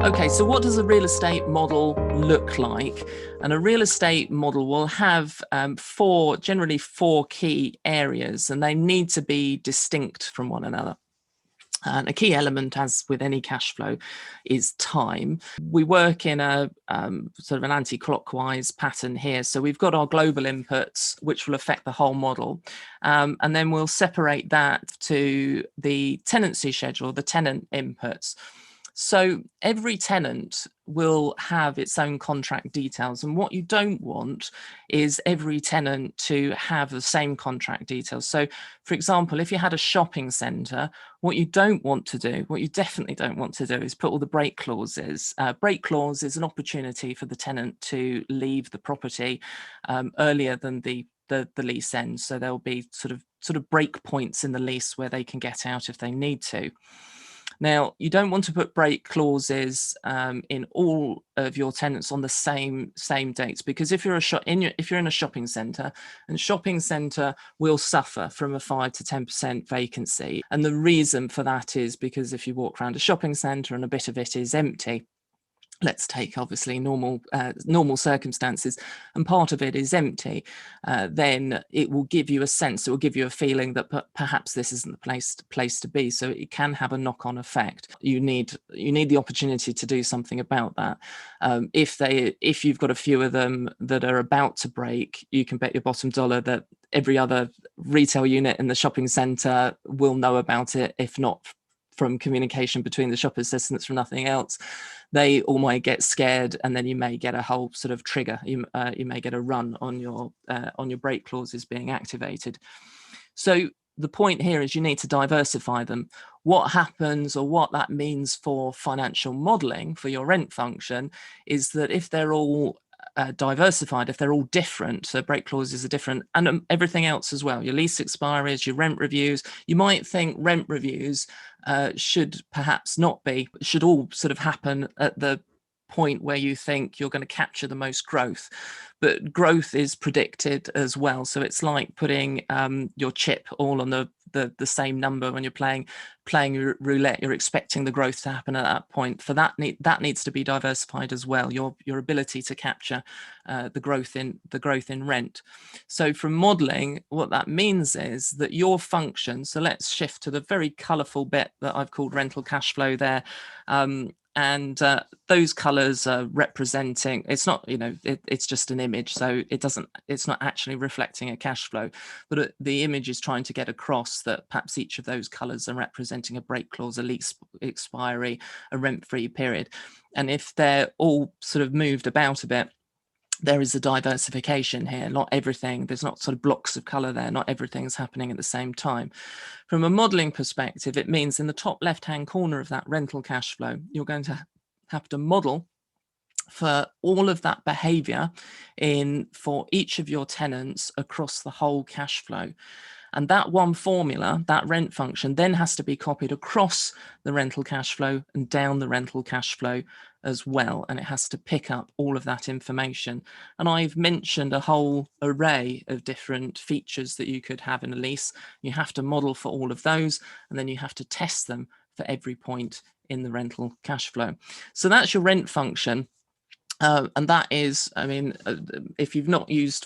Okay, so what does a real estate model look like? And a real estate model will have generally four key areas, and they need to be distinct from one another. And a key element, as with any cash flow, is time. We work in a sort of an anti-clockwise pattern here. So we've got our global inputs, which will affect the whole model. And then we'll separate that to the tenancy schedule, the tenant inputs. So every tenant will have its own contract details. And what you don't want is every tenant to have the same contract details. So, for example, if you had a shopping centre, what you don't want to do, what you definitely don't want to do, is put all the break clauses. Break clause is an opportunity for the tenant to leave the property earlier than the lease ends. So there'll be sort of break points in the lease where they can get out if they need to. Now, you don't want to put break clauses in all of your tenants on the same dates, because if you're in a shopping centre, and shopping centre will suffer from a 5 to 10% vacancy, and the reason for that is because if you walk around a shopping centre and a bit of it is empty, let's take obviously normal circumstances, and part of it is empty, then it will give you a sense, it will give you a feeling that perhaps this isn't the place to be. So it can have a knock-on effect. You need the opportunity to do something about that. If you've got a few of them that are about to break, you can bet your bottom dollar that every other retail unit in the shopping centre will know about it, if not from communication between the shop assistants, from nothing else. They all might get scared, and then you may get a whole sort of trigger. You may get a run on your break clauses being activated. So the point here is you need to diversify them. What happens, or what that means for financial modeling for your rent function, is that if they're all diversified, if they're all different, so break clauses are different, and everything else as well, your lease expiries, your rent reviews, you might think rent reviews should perhaps not be, should all sort of happen at the point where you think you're going to capture the most growth. But growth is predicted as well. So it's like putting your chip all on the same number when you're playing roulette. You're expecting the growth to happen at that point. For that needs to be diversified as well. Your ability to capture the growth in rent. So from modeling, what that means is that your function. So let's shift to the very colourful bit that I've called rental cash flow there. And those colors are representing, it's not, it's just an image, so it's not actually reflecting a cash flow, but the image is trying to get across that perhaps each of those colors are representing a break clause, a lease expiry, a rent-free period. And if they're all sort of moved about a bit, there is a diversification here. Not everything, there's not sort of blocks of color there. Not everything's happening at the same time. From a modeling perspective, it means in the top left-hand corner of that rental cash flow, you're going to have to model for all of that behavior for each of your tenants across the whole cash flow. And that one formula, that rent function, then has to be copied across the rental cash flow and down the rental cash flow as well. And it has to pick up all of that information. And I've mentioned a whole array of different features that you could have in a lease. You have to model for all of those, and then you have to test them for every point in the rental cash flow. So that's your rent function. And that is, if you've not used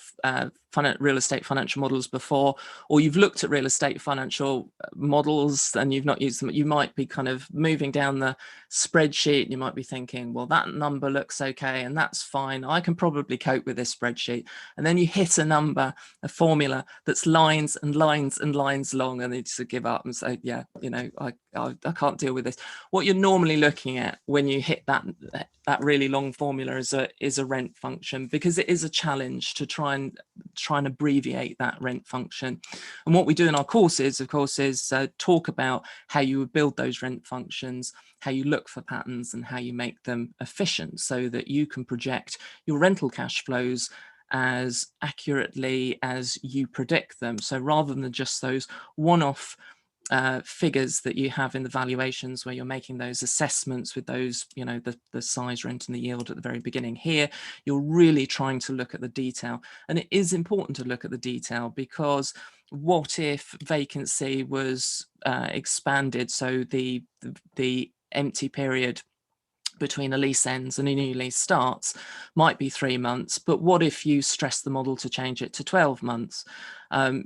real estate financial models before, or you've looked at real estate financial models and you've not used them, you might be kind of moving down the spreadsheet. You might be thinking, well, that number looks okay, and that's fine. I can probably cope with this spreadsheet. And then you hit a number, a formula that's lines and lines and lines long, and you just give up and say, yeah, I can't deal with this. What you're normally looking at when you hit that really long formula is a rent function, because it is a challenge to try and abbreviate that rent function. And what we do in our courses, of course, is talk about how you would build those rent functions, how you look for patterns, and how you make them efficient so that you can project your rental cash flows as accurately as you predict them. So rather than just those one-off figures that you have in the valuations where you're making those assessments with those, the size, rent and the yield at the very beginning, here you're really trying to look at the detail. And it is important to look at the detail, because what if vacancy was expanded, so the empty period between a lease ends and a new lease starts might be 3 months, but what if you stress the model to change it to 12 months?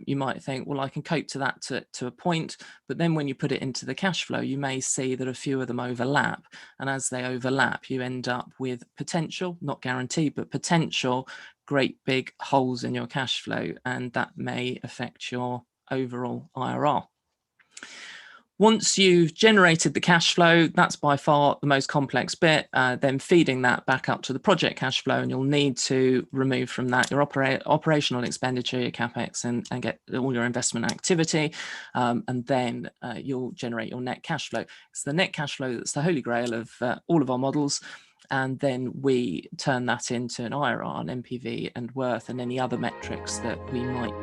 You might think, well, I can cope to that to a point, but then when you put it into the cash flow, you may see that a few of them overlap. And as they overlap, you end up with potential, not guaranteed, but potential great big holes in your cash flow, and that may affect your overall IRR. Once you've generated the cash flow, that's by far the most complex bit, then feeding that back up to the project cash flow, and you'll need to remove from that your operational expenditure, your CapEx, and get all your investment activity, and then you'll generate your net cash flow. It's the net cash flow that's the holy grail of all of our models. And then we turn that into an IRR, an NPV, and worth, and any other metrics that we might